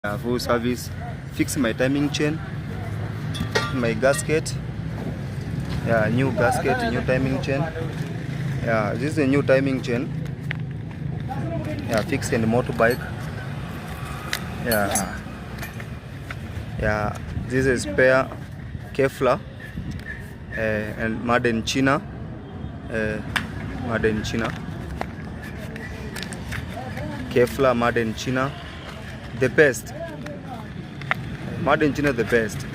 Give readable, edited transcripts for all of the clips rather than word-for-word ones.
Full service, fix my timing chain, my gasket. Yeah, new gasket, new timing chain. Yeah, this is a new timing chain. Yeah, fix in the motorbike. Yeah, yeah, this is spare Kevlar and made in China. Made in China. Kevlar made in China. The best. Made in China, the best.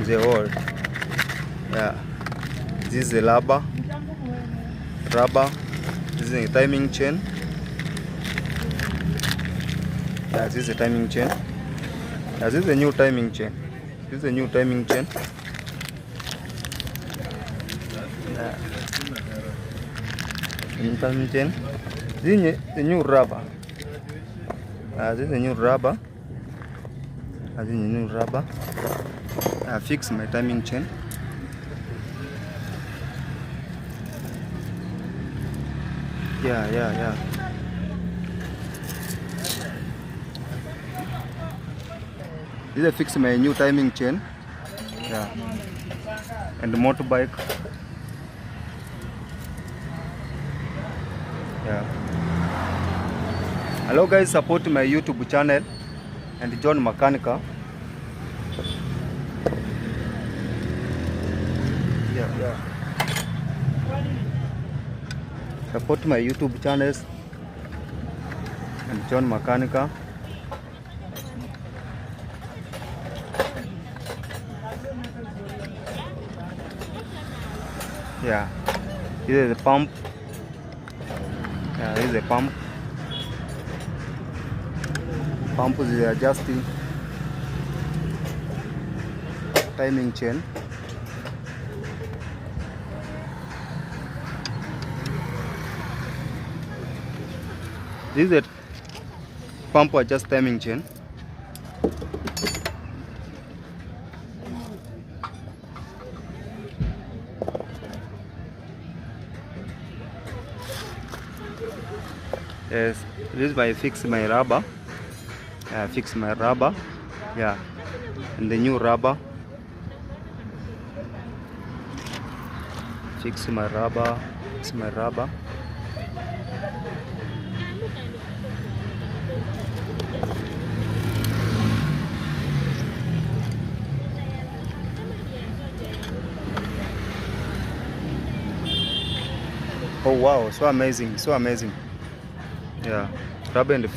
The whole. Yeah. This is the rubber. This is a timing chain. Yeah, this is a timing chain. Yeah, this is a new timing chain. This is a new timing chain. Yeah. New timing chain. This is the new rubber. This is a new rubber. This is a new rubber. I fix my timing chain. Yeah. This is fix my new timing chain. Yeah. And the motorbike. Yeah. Hello guys, support my YouTube channel and John Mechanica. Yeah. Support my YouTube channels and John Mechanica. Yeah, this is a pump. Yeah, this is a pump. Pump is adjusting timing chain. This is a pump adjust timing chain. Yes, this is by fix my rubber. Fix my rubber. Yeah, and the new rubber. Fix my rubber. Fix my rubber. Oh wow, so amazing, so amazing. Yeah, rubber and